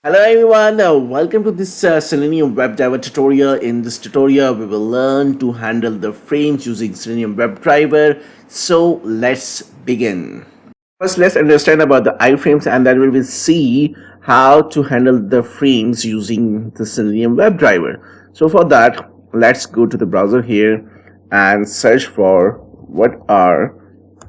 Hello everyone, welcome to this Selenium WebDriver tutorial. In this tutorial, we will learn to handle the frames using Selenium WebDriver. So let's begin. First, let's understand about the iframes, and then we will see how to handle the frames using the Selenium WebDriver. So for that, let's go to the browser here and search for what are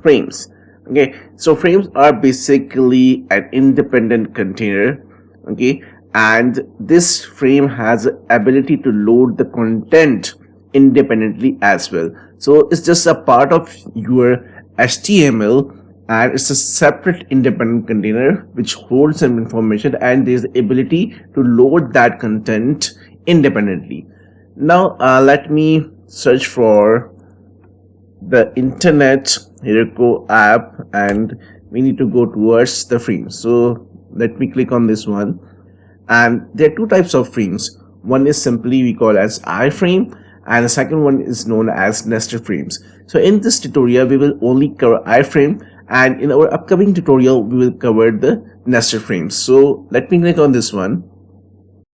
frames. Okay, so frames are basically an independent container. Okay, and this frame has ability to load the content independently as well. So it's just a part of your HTML, and it's a separate independent container which holds some information, and there's the ability to load that content independently. Now let me search for the internet Heroku app, and we need to go towards the frame. So let me click on this one, and there are two types of frames. One is simply we call as iframe, and the second one is known as nested frames. So in this tutorial we will only cover iframe, and in our upcoming tutorial we will cover the nested frames. So let me click on this one.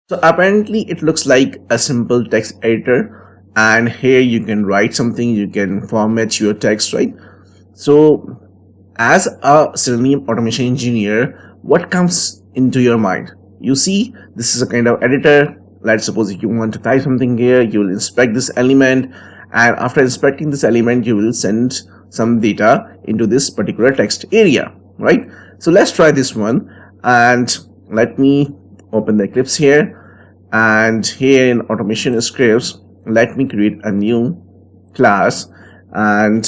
So apparently it looks like a simple text editor, and here you can write something, you can format your text, right? So as a Selenium automation engineer, what comes into your mind? You see, this is a kind of editor. Let's suppose if you want to type something here, you will inspect this element, and after inspecting this element you will send some data into this particular text area, right? So let's try this one, and let me open the Eclipse here, and here in automation scripts, let me create a new class, and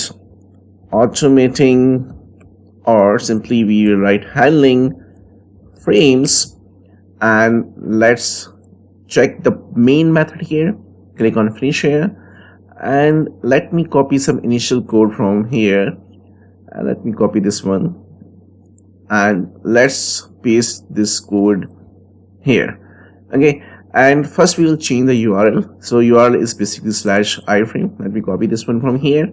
automating, or simply we will write handling frames, and let's check the main method here. Click on finish here, and let me copy some initial code from here, and let me copy this one, and let's paste this code here. Okay, and first we will change the URL. So URL is basically /iframe. Let me copy this one from here,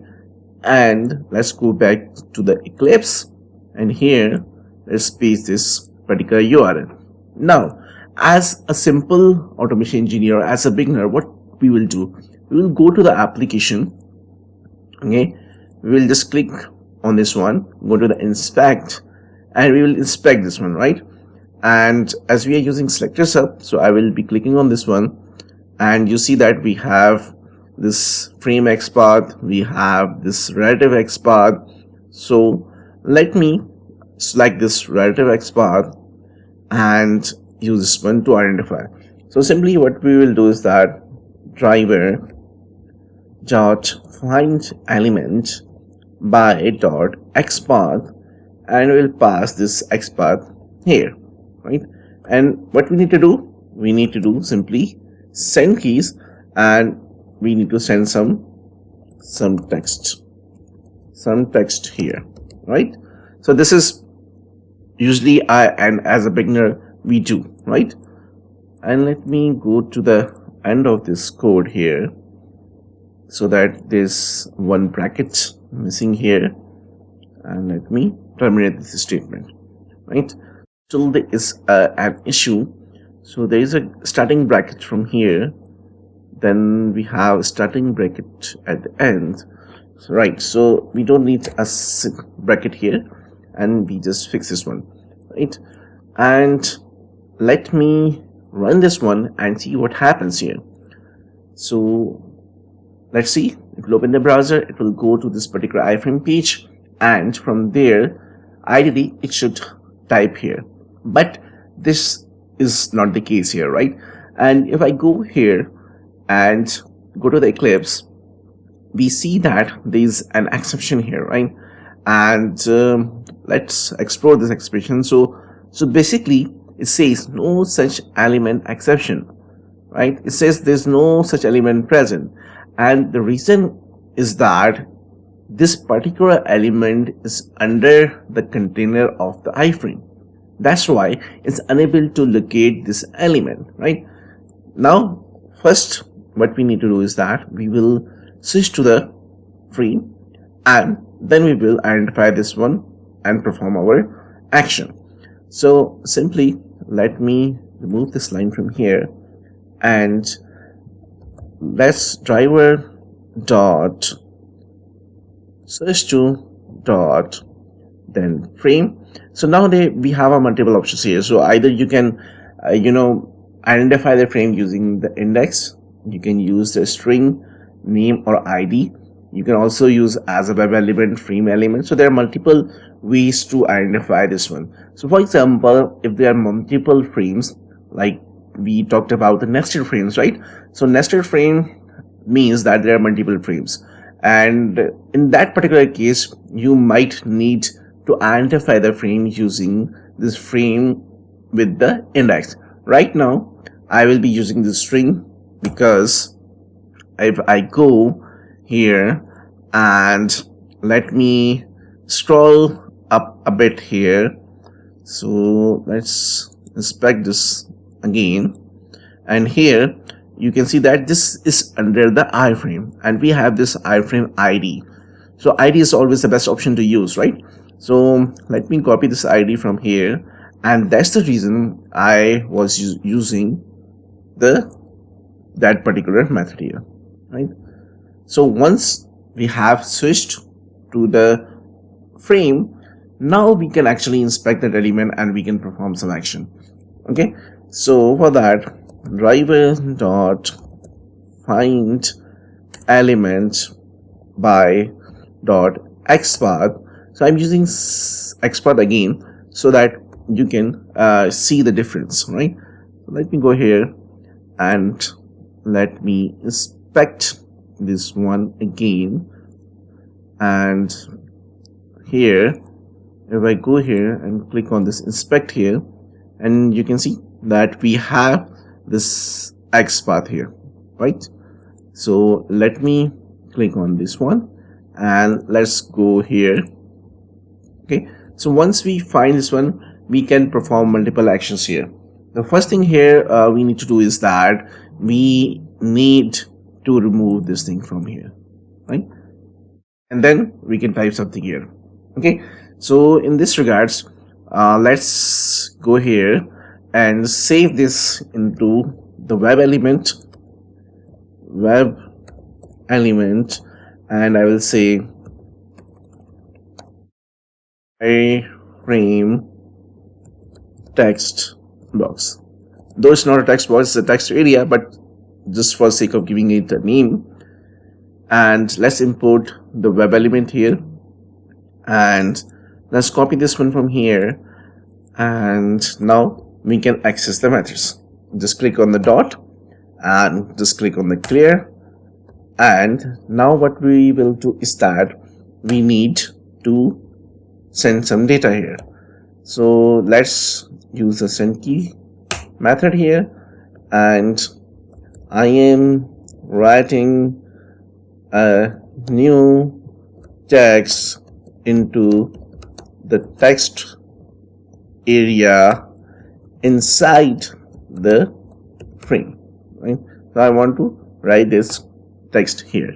and let's go back to the Eclipse, and here let's paste this particular URL. Now, as a simple automation engineer, as a beginner, what we will do, we will go to the application. Okay, we will just click on this one, go to the inspect, and we will inspect this one, right? And as we are using selector sub, so I will be clicking on this one, and you see that we have this frame XPath, we have this relative XPath. So let me select this relative XPath and use this one to identify. So simply what we will do is that driver dot find element by dot XPath, and we'll pass this XPath here, right? And what we need to do, simply send keys, and we need to send some text here, right? So this is usually and as a beginner we do, right? And let me go to the end of this code here, so that there's one bracket missing here, and let me terminate this statement, right? Till there is an issue, so there is a starting bracket from here, then we have starting bracket at the end, right? So we don't need a bracket here, and we just fix this one, right? And let me run this one and see what happens here. So let's see, it will open the browser, it will go to this particular iframe page, and from there ideally it should type here, but this is not the case here, right? And if I go here and go to the Eclipse, we see that there is an exception here, right? And let's explore this expression. So basically it says no such element exception, right? It says there's no such element present, and the reason is that this particular element is under the container of the iframe. That's why it's unable to locate this element, right? Now first what we need to do is that we will switch to the frame, and then we will identify this one and perform our action. So simply let me remove this line from here, and let's driver dot switch to dot then frame. So now we have a multiple options here. So either you can identify the frame using the index, you can use the string name or ID, you can also use as a web element, frame element. So there are multiple ways to identify this one. So for example, if there are multiple frames, like we talked about the nested frames, right? So nested frame means that there are multiple frames, and in that particular case you might need to identify the frame using this frame with the index. Right now I will be using the string, because if I go here and let me scroll up a bit here, so let's inspect this again, and here you can see that this is under the iframe and we have this iframe ID. So ID is always the best option to use, right? So let me copy this ID from here, and that's the reason I was using that particular method here, right? So once we have switched to the frame, now we can actually inspect that element and we can perform some action. Okay, so for that, driver dot find element by dot XPath. So I'm using XPath again so that you can see the difference, right? So let me go here and let me inspect this one again, and here if I go here and click on this inspect here, and you can see that we have this XPath here, right? So let me click on this one and let's go here. Okay, so once we find this one, we can perform multiple actions here. The first thing here we need to do is that we need to remove this thing from here, right? And then we can type something here. Okay, so in this regards, let's go here and save this into the web element, and I will say Iframe text box. Though it's not a text box, it's a text area, but just for sake of giving it a name. And let's import the web element here, and let's copy this one from here, and now we can access the methods. Just click on the dot and just click on the clear, and now what we will do is that we need to send some data here. So let's use the send key method here, and I am writing a new text into the text area inside the frame, right? So I want to write this text here.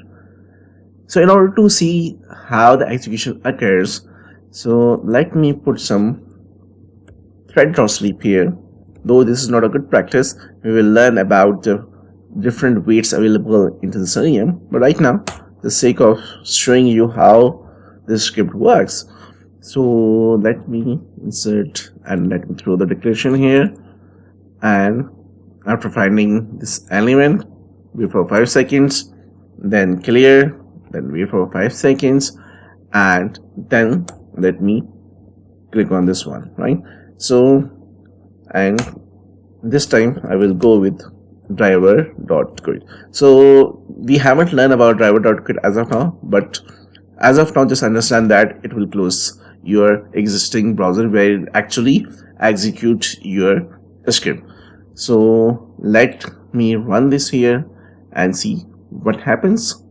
So in order to see how the execution occurs, so let me put some thread.sleep here. Though this is not a good practice, we will learn about the different weights available into the Selenium, but right now, for the sake of showing you how this script works, so let me insert and let me throw the declaration here, and after finding this element, wait for 5 seconds, then clear, then wait for 5 seconds, and then let me click on this one, right? So, and this time I will go with driver.quit. So we haven't learned about driver.quit as of now, but as of now just understand that it will close your existing browser where it actually execute your script. So let me run this here and see what happens.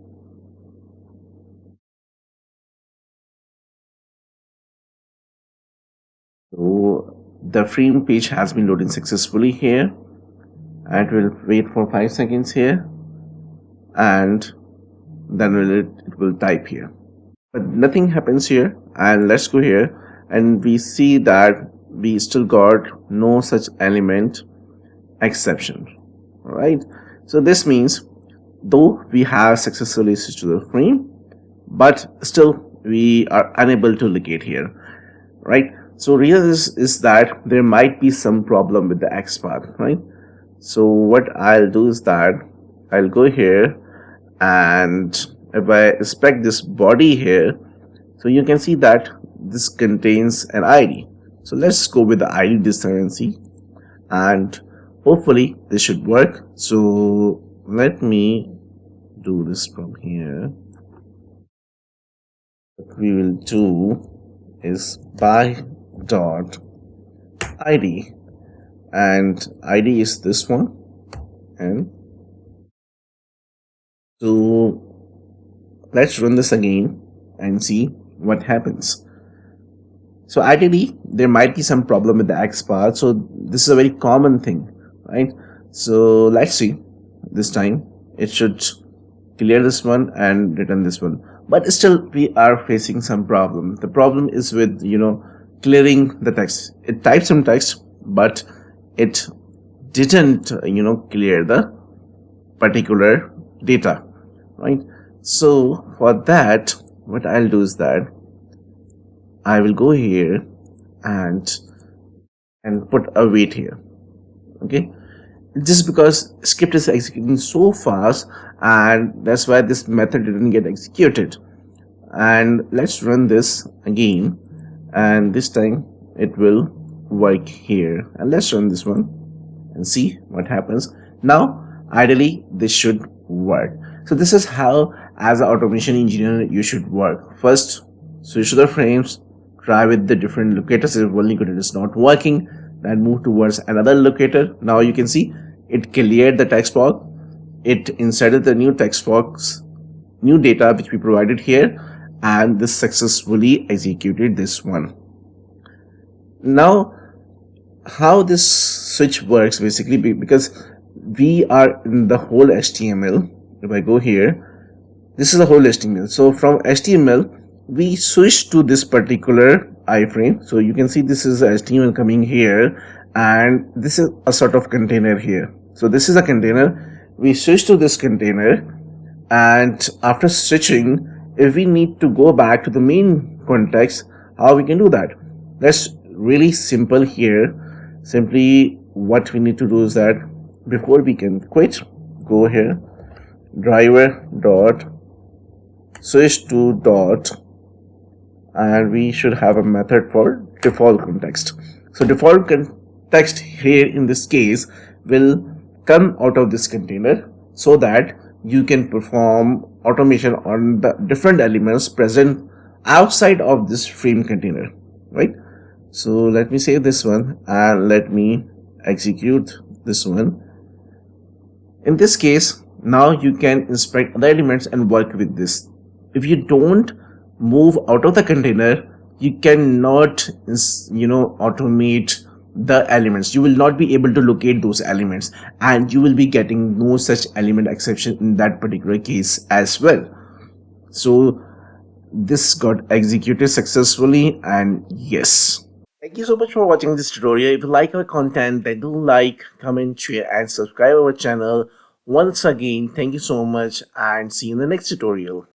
So the frame page has been loading successfully here, and we'll wait for 5 seconds here, and then it will type here, but nothing happens here. And let's go here and we see that we still got no such element exception. Right? So this means though we have successfully switched to the frame, but still we are unable to locate here, right? So reason is that there might be some problem with the XPath, right? So what I'll do is that I'll go here, and if I inspect this body here, so you can see that this contains an ID. So let's go with the ID this time and see, and hopefully this should work. So let me do this from here. What we will do is by dot id, and id is this one, and so let's run this again and see what happens. So ideally there might be some problem with the XPath, so this is a very common thing, right? So let's see, this time it should clear this one and return this one, but still we are facing some problem. The problem is with clearing the text. It typed some text, but it didn't clear the particular data, right? So for that, what I'll do is that I will go here and put a wait here. Okay, just because script is executing so fast, and that's why this method didn't get executed. And let's run this again, and this time it will work here. And let's run this one and see what happens. Now ideally this should work. So this is how, as an automation engineer, you should work. First, switch to the frames, try with the different locators. If one locator is not working, then move towards another locator. Now you can see it cleared the text box, it inserted the new text box, new data which we provided here, and this successfully executed this one. Now how this switch works basically, because we are in the whole HTML. If I go here, this is the whole HTML. So from HTML we switch to this particular iframe. So you can see this is HTML coming here, and this is a sort of container here. So this is a container. We switch to this container, and after switching, if we need to go back to the main context, how we can do that? That's really simple here. Simply what we need to do is that before we can quit, go here, driver dot switch to dot, and we should have a method for default context. So default context here in this case will come out of this container, so that you can perform automation on the different elements present outside of this frame container, right? So let me save this one and let me execute this one. In this case, now you can inspect other elements and work with this. If you don't move out of the container, you cannot automate the elements. You will not be able to locate those elements, and you will be getting no such element exception in that particular case as well. So this got executed successfully, and yes. Thank you so much for watching this tutorial. If you like our content, then do like, comment, share, and subscribe our channel. Once again, thank you so much, and see you in the next tutorial.